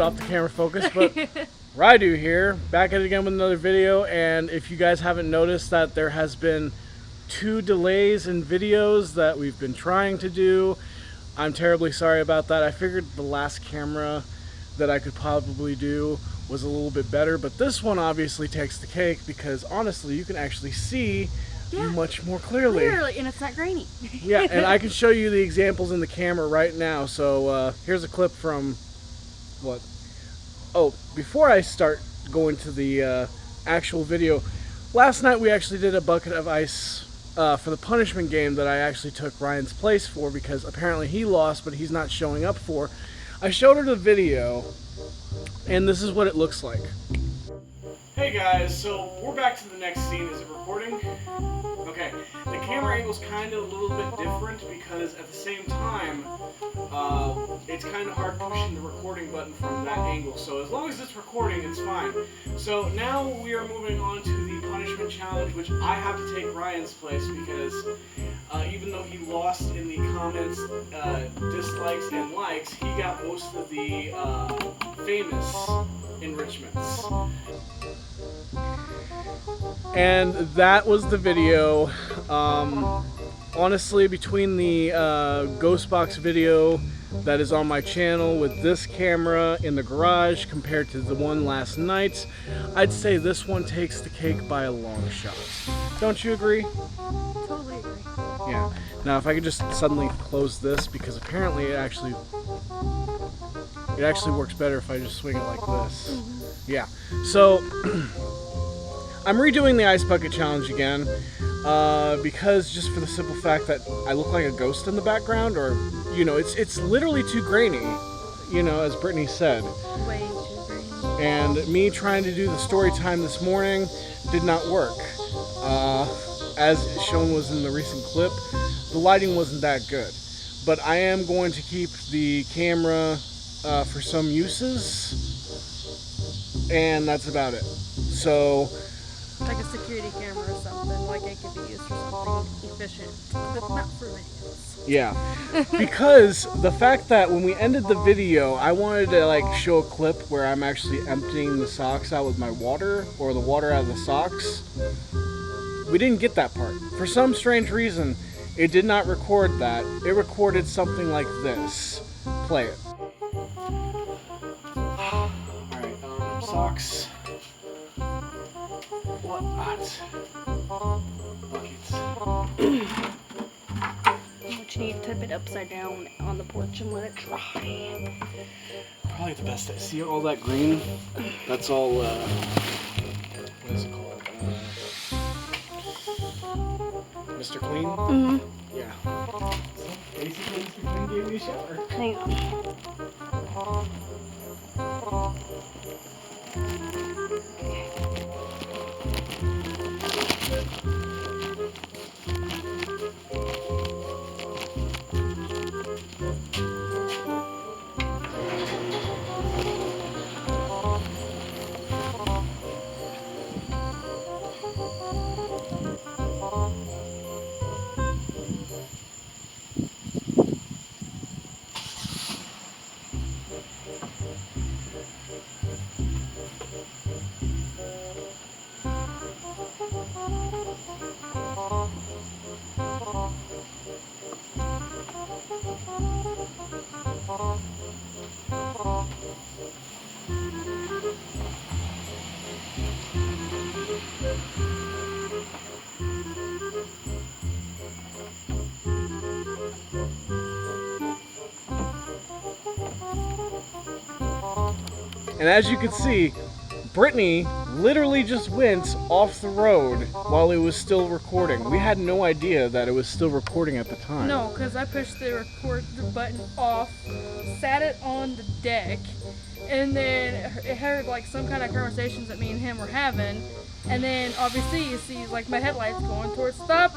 off the camera focus, but Rydew here, back at it again with another video. And if you guys haven't noticed that there has been 2 delays in videos that we've been trying to do, I'm terribly sorry about that. I figured the last camera that I could probably do was a little bit better, but this one obviously takes the cake because honestly you can actually see much more clearly. And it's not grainy. Yeah, and I can show you the examples in the camera right now. So here's a clip from what? Oh, before I start going to the actual video, last night we actually did a bucket of ice for the punishment game that I actually took Ryan's place for because apparently he lost, but he's not showing up for. I showed her the video, and this is what it looks like. Hey guys, so we're back to the next scene. Is it recording? Okay, the camera angle's kind of a little bit different because at the same time, it's kind of hard pushing the recording button from that angle. So as long as it's recording, it's fine. So now we are moving on to the punishment challenge, which I have to take Ryan's place because even though he lost in the comments, dislikes, and likes, he got most of the famous enrichments. And that was the video. Honestly, between the ghost box video that is on my channel with this camera in the garage compared to the one last night, I'd say this one takes the cake by a long shot. Don't you agree? Totally agree. Yeah. Now if I could just suddenly close this, because apparently it actually works better if I just swing it like this. Mm-hmm. Yeah. So I'm redoing the ice bucket challenge again because just for the simple fact that I look like a ghost in the background, or you know, it's literally too grainy, you know, as Brittany said. Way too grainy. And me trying to do the story time this morning did not work. As shown was in the recent clip, the lighting wasn't that good. But I am going to keep the camera for some uses, and that's about it. So, like a security camera or something, like it could be used for something efficient, but not for videos. Yeah, because the fact that when we ended the video, I wanted to like show a clip where I'm actually emptying the socks out with my water, or the water out of the socks. We didn't get that part. For some strange reason, it did not record that. It recorded something like this. Play it. Alright, socks. What? Buckets. What you need to tip it upside down on the porch and let it dry. Probably the best. See all that green? That's all, what is it called? Mr. Clean? Mm-hmm. Yeah. Basically, Mr. Clean gave me a shower. Hang on. And as you can see, Brittany literally just went off the road while it was still recording. We had no idea that it was still recording at the time. No, because I pushed the record button off, sat it on the deck, and then it heard like some kind of conversations that me and him were having, and then obviously you see like my headlights going towards stop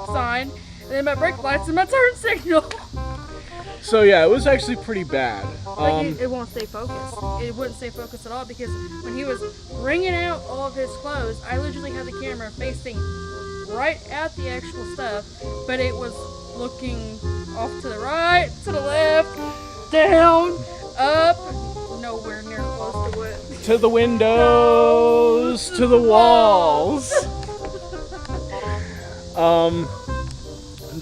sign, and then my brake lights and my turn signal. So yeah, it was actually pretty bad. Like it won't stay focused. It wouldn't stay focused at all because when he was wringing out all of his clothes, I literally had the camera facing right at the actual stuff, but it was looking off to the right, to the left, down, up, no nowhere near close to what. To the windows, to the walls.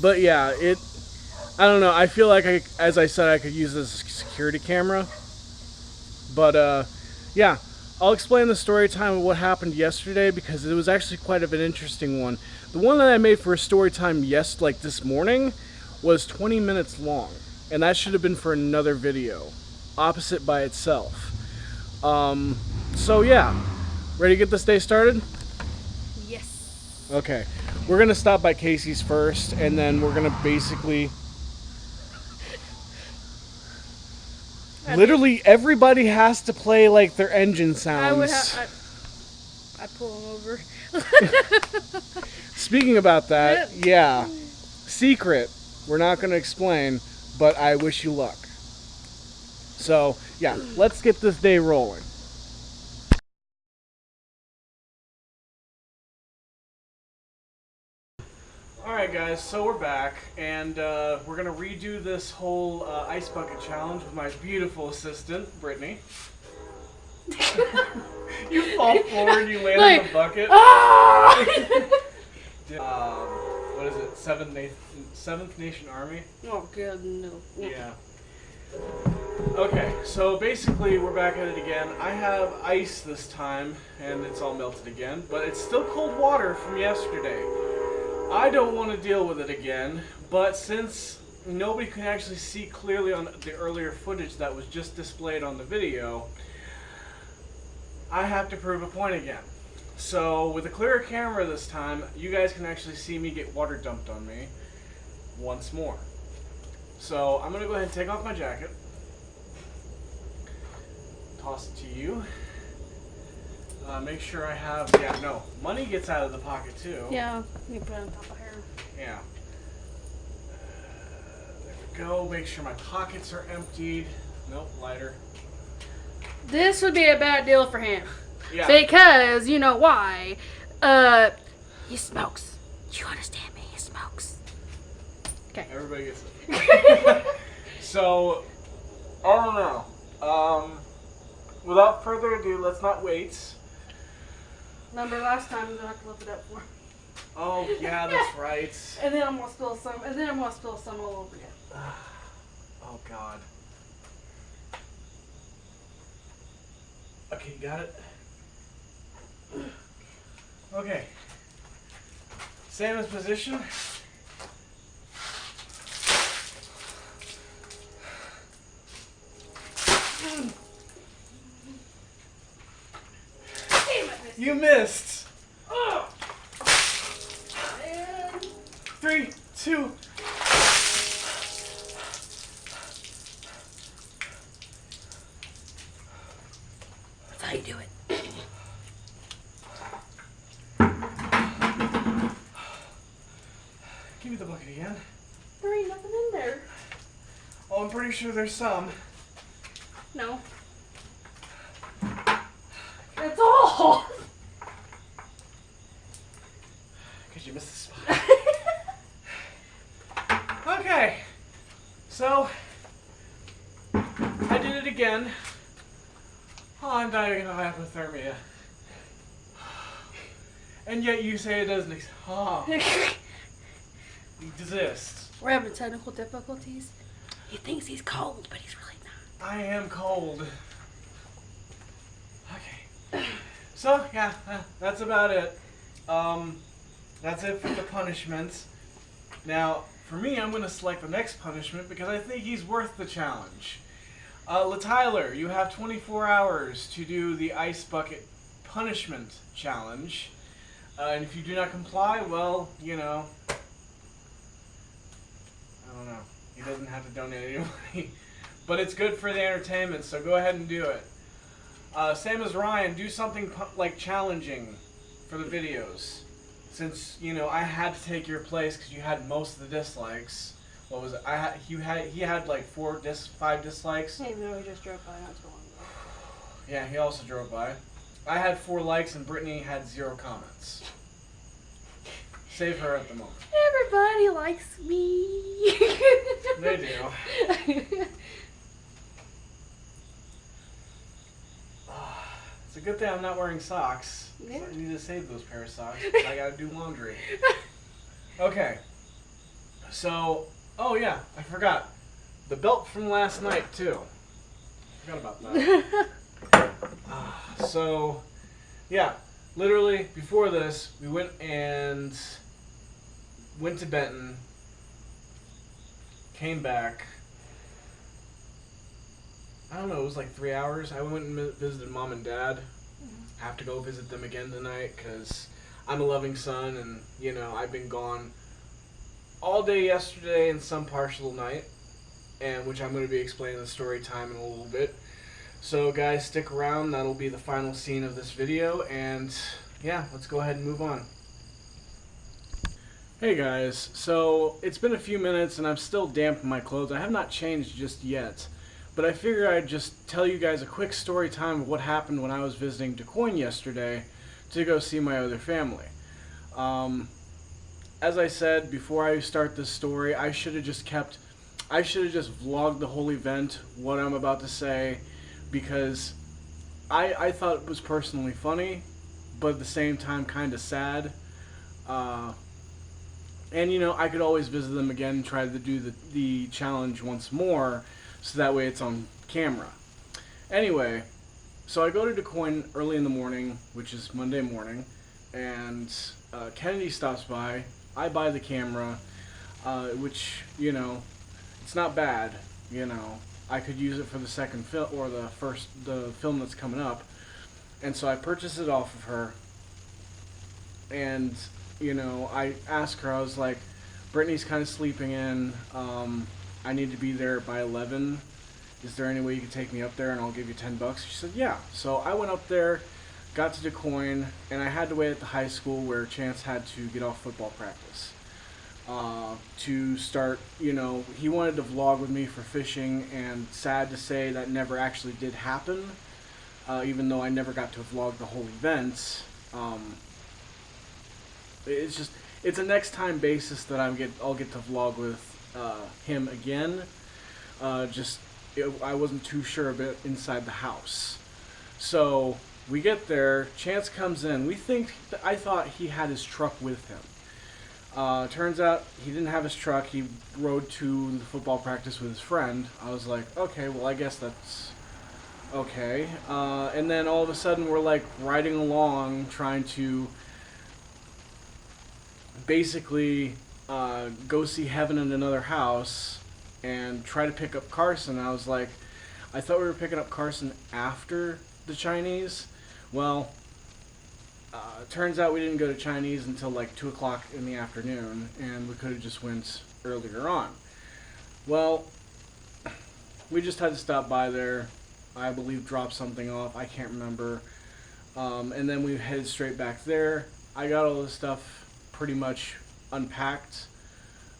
But yeah, I don't know. I feel like as I said, I could use this as a security camera. But yeah, I'll explain the story time of what happened yesterday because it was actually quite of an interesting one. The one that I made for a story time this morning was 20 minutes long, and that should have been for another video, opposite by itself. So yeah, ready to get this day started? Yes. Okay, we're gonna stop by Casey's first, and then we're gonna basically literally everybody has to play like their engine sounds. I'd pull him over. Speaking about that, yeah, secret. We're not gonna explain, but I wish you luck. So yeah, let's get this day rolling. Alright guys, so we're back, and we're going to redo this whole ice bucket challenge with my beautiful assistant, Brittany. You fall forward, you land on the bucket. Ah! What is it, 7th Nation Army? Oh god, no. Yeah. Okay, so basically we're back at it again. I have ice this time, and it's all melted again, but it's still cold water from yesterday. I don't want to deal with it again, but since nobody can actually see clearly on the earlier footage that was just displayed on the video, I have to prove a point again. So with a clearer camera this time, you guys can actually see me get water dumped on me once more. So I'm going to go ahead and take off my jacket, toss it to you. Make sure I have, money gets out of the pocket too. Yeah, you put it on top of her. Yeah. There we go. Make sure my pockets are emptied. Nope, lighter. This would be a bad deal for him. Yeah. Because, you know why? He smokes. You understand me? He smokes. Okay. Everybody gets it. So, I don't know. Without further ado, let's not wait. Remember last time I'm gonna have to lift it up for him. Oh yeah, that's right. And then I'm gonna spill some. And then I'm gonna spill some all over again. Oh god. Okay, you got it. Okay. Sam is position. You missed. Oh. 3, 2. That's how you do it. Give me the bucket again. There ain't nothing in there. Oh, I'm pretty sure there's some. No. That's all. Because you missed the spot. Okay. So, I did it again. Oh, I'm dying of hypothermia. And yet you say it doesn't exist. We're having technical difficulties. He thinks he's cold, but he's really not. I am cold. Okay. So, yeah, that's about it. That's it for the punishments. Now, for me, I'm going to select the next punishment because I think he's worth the challenge. LaTyler, you have 24 hours to do the ice bucket punishment challenge. And if you do not comply, well, you know, I don't know. He doesn't have to donate any money. But it's good for the entertainment, so go ahead and do it. Same as Ryan, do something like challenging for the videos. Since, you know, I had to take your place because you had most of the dislikes. What was it? He had like 5 dislikes. Hey, no, he just drove by not too long ago. Yeah, he also drove by. I had 4 likes and Brittany had 0 comments. Save her at the moment. Everybody likes me. They do. It's a good thing I'm not wearing socks. Yeah. I need to save those pair of socks. I gotta do laundry. Okay. So, oh yeah, I forgot. The belt from last night, too. Forgot about that. So, yeah. Literally, before this, we went to Benton. Came back. I don't know, it was like 3 hours. I went and visited Mom and Dad. I have to go visit them again tonight because I'm a loving son and, you know, I've been gone all day yesterday and some partial night, and which I'm going to be explaining the story time in a little bit. So guys, stick around. That'll be the final scene of this video, and yeah, let's go ahead and move on. Hey guys, so it's been a few minutes and I'm still damp in my clothes. I have not changed just yet, but I figured I'd just tell you guys a quick story time of what happened when I was visiting Du Quoin yesterday to go see my other family. As I said before I start this story, I should have just vlogged the whole event, what I'm about to say, because I thought it was personally funny, but at the same time kind of sad. And you know, I could always visit them again and try to do the challenge once more, so that way it's on camera. Anyway, so I go to Du Quoin early in the morning, which is Monday morning, and Kennedy stops by. I buy the camera, which, you know, it's not bad, you know. I could use it for the second film, or the film that's coming up. And so I purchased it off of her, and, you know, I asked her, I was like, Brittany's kind of sleeping in, I need to be there by 11. Is there any way you could take me up there and I'll give you $10? She said, yeah. So I went up there, got to Du Quoin, and I had to wait at the high school where Chance had to get off football practice. To start, you know, he wanted to vlog with me for fishing, and sad to say that never actually did happen, even though I never got to vlog the whole event. It's a next time basis that I'll get to vlog with him again. I wasn't too sure of it inside the house. So we get there, Chance comes in. I thought he had his truck with him. Turns out he didn't have his truck. He rode to the football practice with his friend. I was like, okay, well, I guess that's okay. And then all of a sudden we're like riding along trying to basically go see Heaven in another house and try to pick up Carson. I was like, I thought we were picking up Carson after the Chinese. Well, turns out we didn't go to Chinese until like 2 o'clock in the afternoon, and we could have just went earlier on. Well, we just had to stop by there, I believe drop something off, I can't remember, and then we headed straight back there. I got all this stuff pretty much unpacked,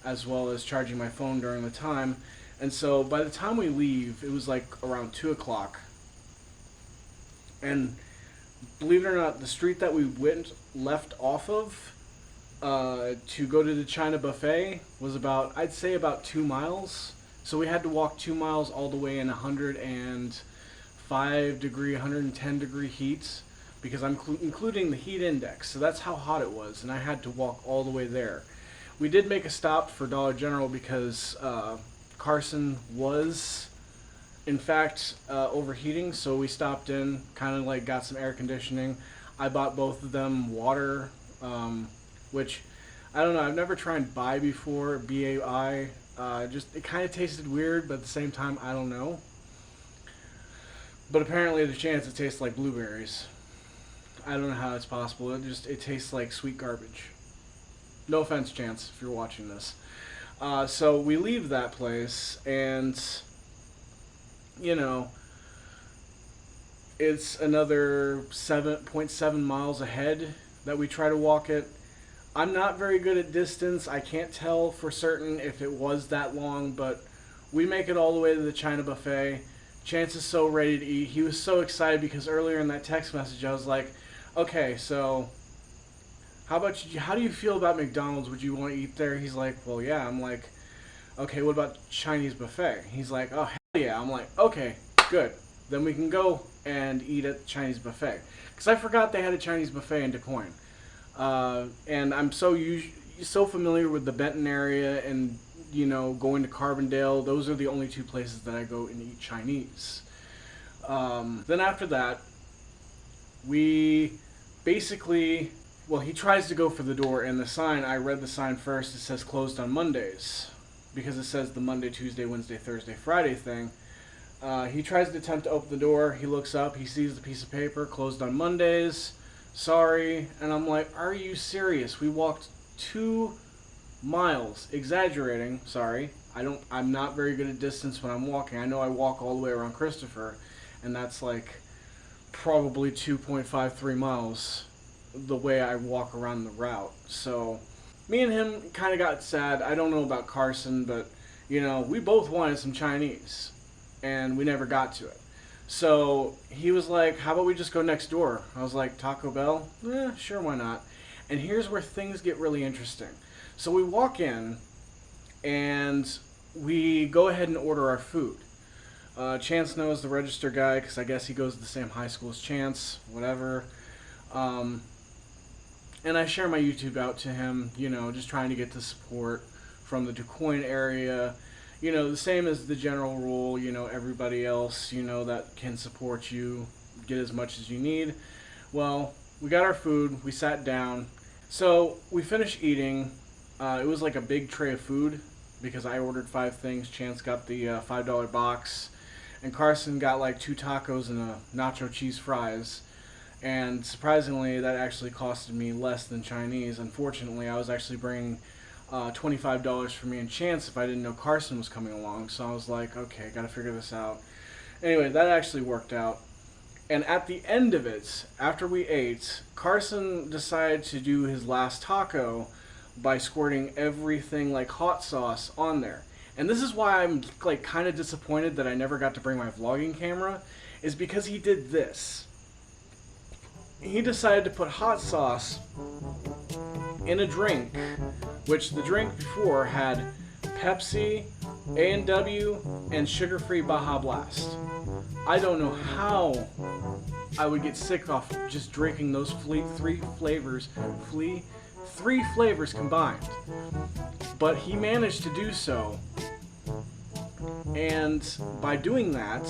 as well as charging my phone during the time, and so by the time we leave, it was like around 2 o'clock, and believe it or not, the street that we left off of to go to the China Buffet was I'd say about 2 miles. So we had to walk 2 miles all the way in 105 degree, 110 degree heat, because I'm including the heat index. So that's how hot it was, and I had to walk all the way there. We did make a stop for Dollar General because Carson was, in fact, overheating, so we stopped in, kind of like got some air conditioning. I bought both of them water, which, I don't know, I've never tried Bai before, B-A-I. It kind of tasted weird, but at the same time, I don't know. But apparently, there's a chance it tastes like blueberries. I don't know how it's possible. It tastes like sweet garbage. No offense, Chance, if you're watching this. So we leave that place, and you know, it's another 7.7 miles ahead that we try to walk it. I'm not very good at distance. I can't tell for certain if it was that long, but we make it all the way to the China Buffet. Chance is so ready to eat. He was so excited because earlier in that text message I was like, okay, so how do you feel about McDonald's? Would you want to eat there? He's like, well, yeah. I'm like, okay, what about Chinese buffet? He's like, oh, hell yeah. I'm like, okay, good. then we can go and eat at the Chinese buffet. Because I forgot they had a Chinese buffet in Des Moines. And I'm so familiar with the Benton area and, you know, going to Carbondale. Those are the only two places that I go and eat Chinese. Then after that, we basically, well, he tries to go for the door, and the sign, I read the sign first, it says closed on Mondays, because it says the Monday, Tuesday, Wednesday, Thursday, Friday thing. He tries to attempt to open the door, he looks up, he sees the piece of paper, closed on Mondays, sorry, and I'm like, are you serious? We walked 2 miles, exaggerating, sorry, I'm not very good at distance when I'm walking. I know I walk all the way around Christopher, and that's like probably 2.53 miles the way I walk around the route. So me and him kind of got sad. I don't know about Carson, but you know, we both wanted some Chinese and we never got to it. So he was like, how about we just go next door? I was like, Taco Bell? Sure, why not? And here's where things get really interesting. So we walk in and we go ahead and order our food. Chance knows the register guy because I guess he goes to the same high school as Chance, whatever. And I share my YouTube out to him, you know, just trying to get the support from the Des Moines area. You know, the same as the general rule, you know, everybody else, you know, that can support you, get as much as you need. Well, we got our food, we sat down. So we finished eating. It was like a big tray of food because I ordered 5 things. Chance got the $5 box. And Carson got like 2 tacos and a nacho cheese fries. And surprisingly, that actually costed me less than Chinese. Unfortunately, I was actually bringing $25 for me and Chance if I didn't know Carson was coming along. So I was like, okay, gotta figure this out. Anyway, that actually worked out. And at the end of it, after we ate, Carson decided to do his last taco by squirting everything like hot sauce on there. And this is why I'm like kind of disappointed that I never got to bring my vlogging camera, is because he did this. He decided to put hot sauce in a drink, which the drink before had Pepsi, A&W, and sugar-free Baja Blast. I don't know how I would get sick off just drinking those three flavors combined. But he managed to do so, and by doing that,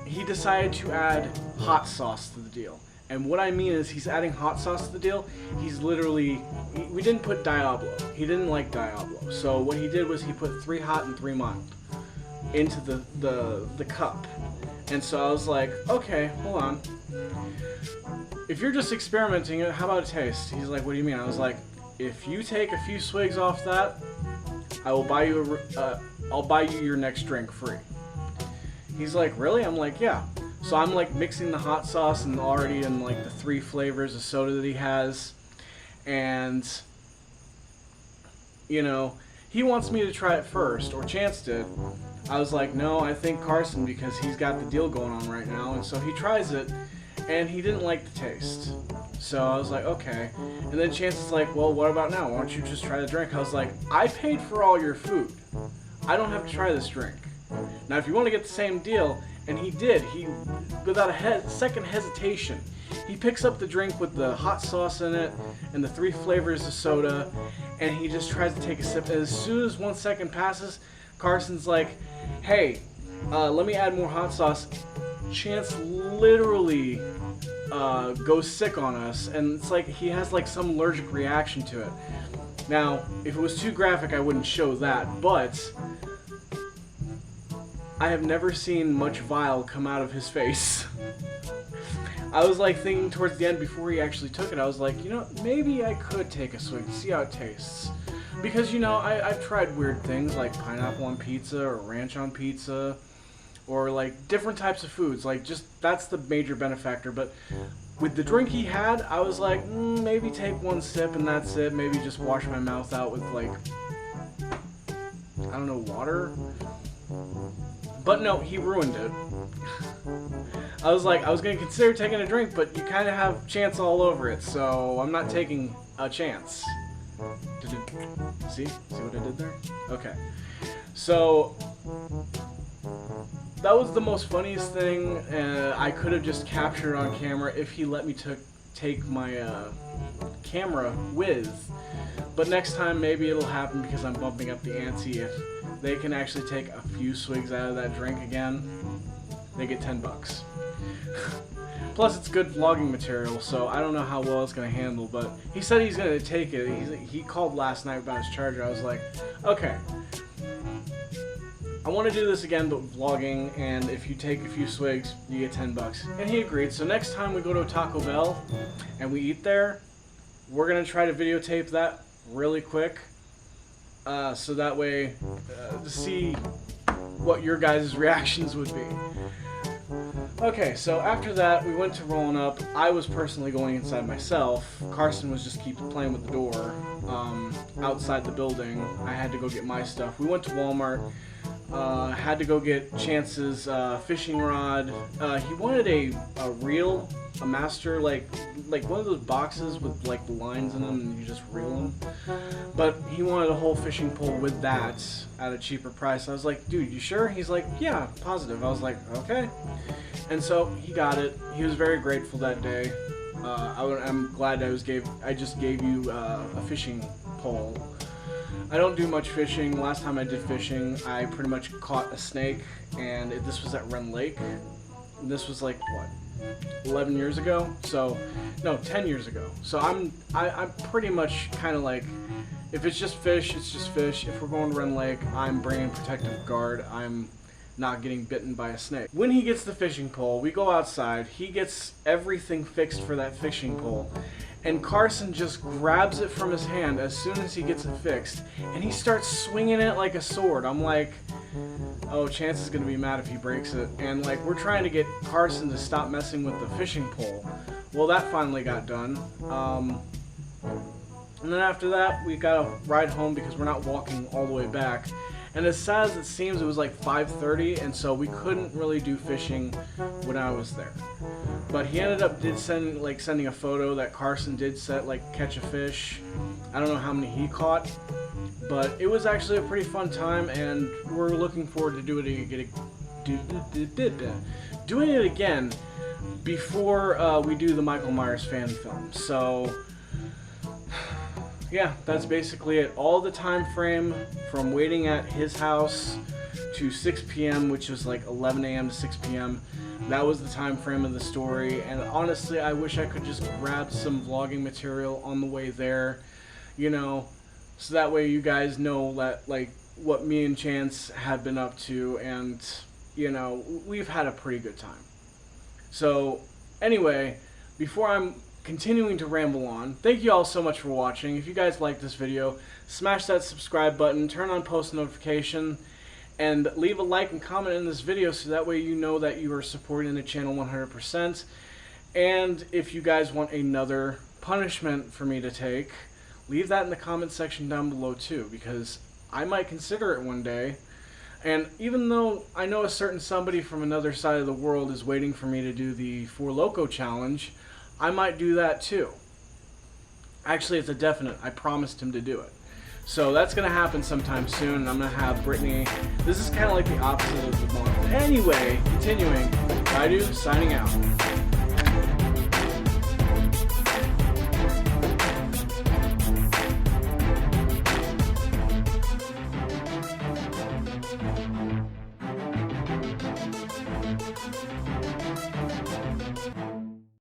he decided to add hot sauce to the deal. And what I mean is he's adding hot sauce to the deal. He's literally, we didn't put Diablo. He didn't like Diablo. So what he did was he put 3 hot and 3 mild into the cup. And so I was like, okay, hold on. If you're just experimenting, how about a taste? He's like, what do you mean? I was like, if you take a few swigs off that, I will buy you I'll buy you your next drink free. He's like, really? I'm like, yeah. So I'm like mixing the hot sauce and already in like the 3 flavors of soda that he has. And, you know, he wants me to try it first, or Chance did. I was like, no, I think Carson, because he's got the deal going on right now. And so he tries it, and he didn't like the taste. So I was like, okay. And then Chance is like, well, what about now? Why don't you just try the drink? I was like, I paid for all your food. I don't have to try this drink. Now, if you want to get the same deal, and he did, he, without a second hesitation, he picks up the drink with the hot sauce in it and the 3 flavors of soda, and he just tries to take a sip. And as soon as 1 second passes, Carson's like, hey, let me add more hot sauce. Chance literally goes sick on us, and it's like he has like some allergic reaction to it. Now, if it was too graphic, I wouldn't show that, but I have never seen much bile come out of his face. I was like thinking towards the end before he actually took it, I was like, you know, maybe I could take a swig to see how it tastes. Because, you know, I've tried weird things like pineapple on pizza or ranch on pizza, or like different types of foods. Like, just, that's the major benefactor. But with the drink he had, I was like, maybe take 1 sip and that's it. Maybe just wash my mouth out with like, I don't know, water? But no, he ruined it. I was like, I was going to consider taking a drink, but you kind of have Chance all over it, so I'm not taking a chance. See what I did there? Okay. So, that was the most funniest thing I could have just captured on camera if he let me take my camera with. But next time maybe it'll happen because I'm bumping up the ante. If they can actually take a few swigs out of that drink again, they get $10. Plus it's good vlogging material, so I don't know how well it's going to handle, but he said he's going to take it. He called last night about his charger. I was like, okay, I want to do this again, but vlogging, and if you take a few swigs, you get $10. And he agreed. So next time we go to a Taco Bell and we eat there, we're going to try to videotape that really quick, so that way to see what your guys' reactions would be. Okay, so after that, we went to rolling up. I was personally going inside myself. Carson was just keep playing with the door outside the building. I had to go get my stuff. We went to Walmart. Had to go get Chance's fishing rod. He wanted a reel, a master, like one of those boxes with like the lines in them and you just reel them. But he wanted a whole fishing pole with that at a cheaper price. I was like, dude, you sure? He's like, yeah, positive. I was like, okay. And so he got it. He was very grateful that day. I'm glad I just gave you a fishing pole. I don't do much fishing. Last time I did fishing, I pretty much caught a snake, and this was at Ren Lake. This was like, what, 11 years ago? So, no, 10 years ago. So I'm pretty much kind of like, if it's just fish, it's just fish. If we're going to Ren Lake, I'm bringing protective guard. I'm not getting bitten by a snake. When he gets the fishing pole, we go outside. He gets everything fixed for that fishing pole. And Carson just grabs it from his hand as soon as he gets it fixed, and he starts swinging it like a sword. I'm like, oh, Chance is gonna be mad if he breaks it. And like, we're trying to get Carson to stop messing with the fishing pole. Well, that finally got done. And then after that, we got to ride home because we're not walking all the way back. And as sad as it seems, it was like 5:30, and so we couldn't really do fishing when I was there. But he ended up sending a photo that Carson did catch a fish. I don't know how many he caught, but it was actually a pretty fun time, and we're looking forward to doing it again before we do the Michael Myers fan film. So yeah, that's basically it. All the time frame from waiting at his house to 6 p.m., which was like 11 a.m. to 6 p.m. That was the time frame of the story. And honestly, I wish I could just grab some vlogging material on the way there, you know, so that way you guys know that, like, what me and Chance have been up to, and, you know, we've had a pretty good time. So anyway, before I'm continuing to ramble on, thank you all so much for watching. If you guys like this video, smash that subscribe button, turn on post notification, and leave a like and comment in this video so that way you know that you are supporting the channel 100%. And if you guys want another punishment for me to take, leave that in the comment section down below too, because I might consider it one day. And even though I know a certain somebody from another side of the world is waiting for me to do the 4 Loco challenge, I might do that too. Actually, it's a definite. I promised him to do it. So that's going to happen sometime soon, and I'm going to have Brittany. This is kind of like the opposite of the month. Anyway, continuing. Rydew signing out.